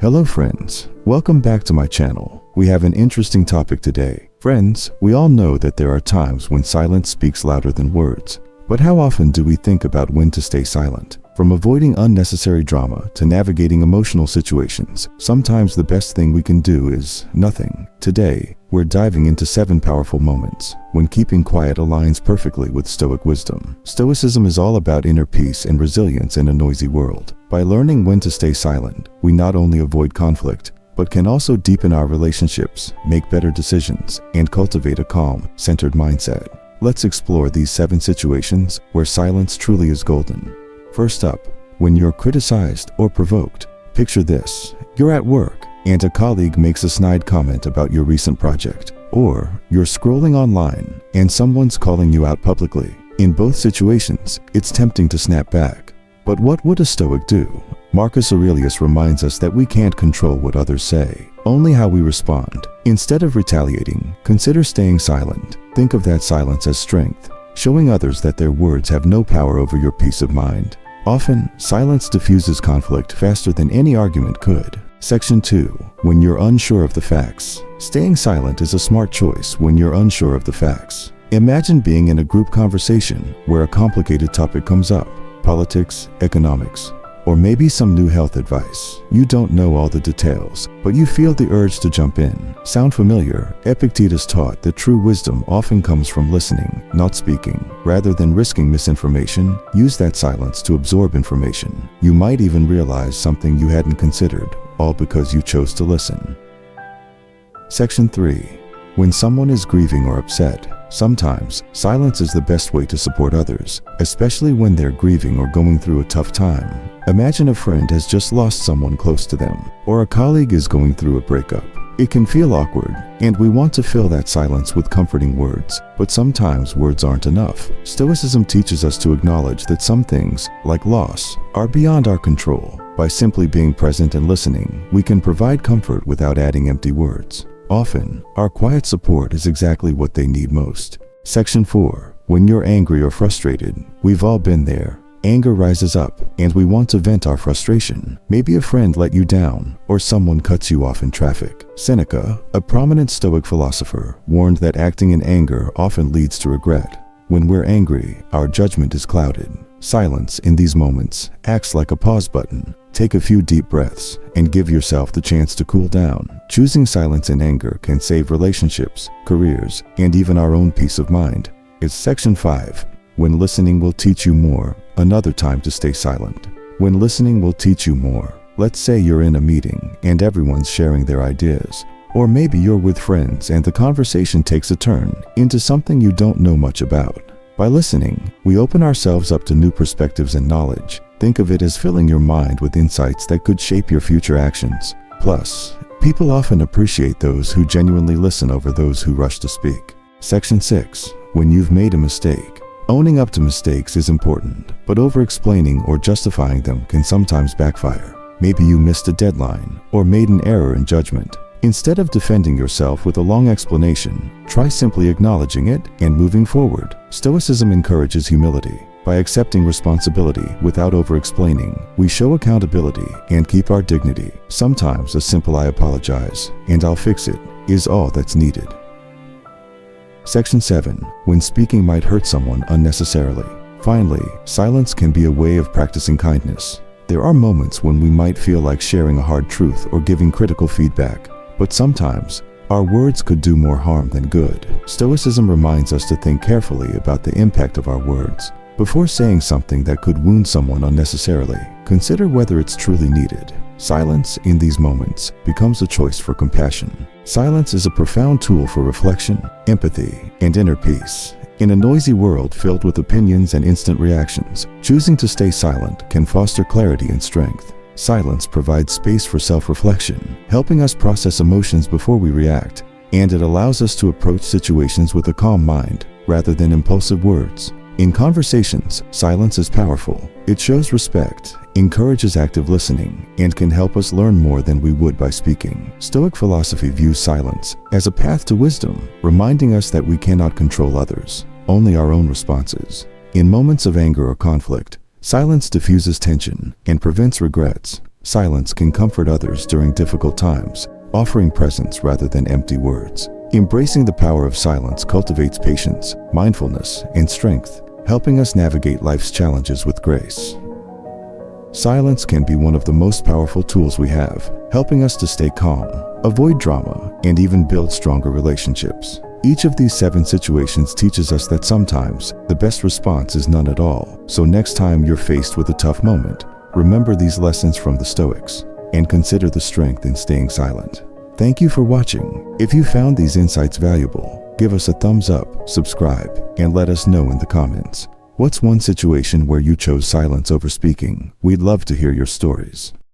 Hello friends, welcome back to my channel. We have an interesting topic today. Friends, we all know that there are times when silence speaks louder than words. But how often do we think about when to stay silent? From avoiding unnecessary drama to navigating emotional situations, sometimes the best thing we can do is nothing. Today, we're diving into 7 powerful moments when keeping quiet aligns perfectly with Stoic wisdom. Stoicism is all about inner peace and resilience in a noisy world. By learning when to stay silent, we not only avoid conflict, but can also deepen our relationships, make better decisions, and cultivate a calm, centered mindset. Let's explore these 7 situations where silence truly is golden. First up, when you're criticized or provoked. Picture this: you're at work, and a colleague makes a snide comment about your recent project. Or you're scrolling online, and someone's calling you out publicly. In both situations, it's tempting to snap back. But what would a Stoic do? Marcus Aurelius reminds us that we can't control what others say, only how we respond. Instead of retaliating, consider staying silent. Think of that silence as strength, showing others that their words have no power over your peace of mind. Often, silence diffuses conflict faster than any argument could. Section 2. When you're unsure of the facts. Staying silent is a smart choice when you're unsure of the facts. Imagine being in a group conversation where a complicated topic comes up: politics, economics, or maybe some new health advice. You don't know all the details, but you feel the urge to jump in. Sound familiar? Epictetus taught that true wisdom often comes from listening, not speaking. Rather than risking misinformation, use that silence to absorb information. You might even realize something you hadn't considered, all because you chose to listen. Section 3. When someone is grieving or upset. Sometimes, silence is the best way to support others, especially when they're grieving or going through a tough time. Imagine a friend has just lost someone close to them, or a colleague is going through a breakup. It can feel awkward, and we want to fill that silence with comforting words, but sometimes words aren't enough. Stoicism teaches us to acknowledge that some things, like loss, are beyond our control. By simply being present and listening, we can provide comfort without adding empty words. Often, our quiet support is exactly what they need most. Section 4. When you're angry or frustrated. We've all been there. Anger rises up, and we want to vent our frustration. Maybe a friend let you down, or someone cuts you off in traffic. Seneca, a prominent Stoic philosopher, warned that acting in anger often leads to regret. When we're angry, our judgment is clouded. Silence in these moments acts like a pause button. Take a few deep breaths and give yourself the chance to cool down. Choosing silence in anger can save relationships, careers, and even our own peace of mind. It's Section 5. When listening will teach you more. Another time to stay silent. When listening will teach you more. Let's say you're in a meeting and everyone's sharing their ideas. Or maybe you're with friends and the conversation takes a turn into something you don't know much about. By listening, we open ourselves up to new perspectives and knowledge. Think of it as filling your mind with insights that could shape your future actions. Plus, people often appreciate those who genuinely listen over those who rush to speak. Section 6. When you've made a mistake. Owning up to mistakes is important, but over-explaining or justifying them can sometimes backfire. Maybe you missed a deadline or made an error in judgment. Instead of defending yourself with a long explanation, try simply acknowledging it and moving forward. Stoicism encourages humility. By accepting responsibility without over-explaining, we show accountability and keep our dignity. Sometimes a simple "I apologize" and "I'll fix it" is all that's needed. Section 7. When speaking might hurt someone unnecessarily. Finally, silence can be a way of practicing kindness. There are moments when we might feel like sharing a hard truth or giving critical feedback, but sometimes our words could do more harm than good. Stoicism reminds us to think carefully about the impact of our words. Before saying something that could wound someone unnecessarily, consider whether it's truly needed. Silence in these moments becomes a choice for compassion. Silence is a profound tool for reflection, empathy, and inner peace. In a noisy world filled with opinions and instant reactions, choosing to stay silent can foster clarity and strength. Silence provides space for self-reflection, helping us process emotions before we react, and it allows us to approach situations with a calm mind rather than impulsive words. In conversations, silence is powerful. It shows respect, encourages active listening, and can help us learn more than we would by speaking. Stoic philosophy views silence as a path to wisdom, reminding us that we cannot control others, only our own responses. In moments of anger or conflict, silence diffuses tension and prevents regrets. Silence can comfort others during difficult times, offering presence rather than empty words. Embracing the power of silence cultivates patience, mindfulness, and strength, helping us navigate life's challenges with grace. Silence can be one of the most powerful tools we have, helping us to stay calm, avoid drama, and even build stronger relationships. Each of these 7 situations teaches us that sometimes the best response is none at all. So next time you're faced with a tough moment, remember these lessons from the Stoics and consider the strength in staying silent. Thank you for watching. If you found these insights valuable, give us a thumbs up, subscribe, and let us know in the comments. What's one situation where you chose silence over speaking? We'd love to hear your stories.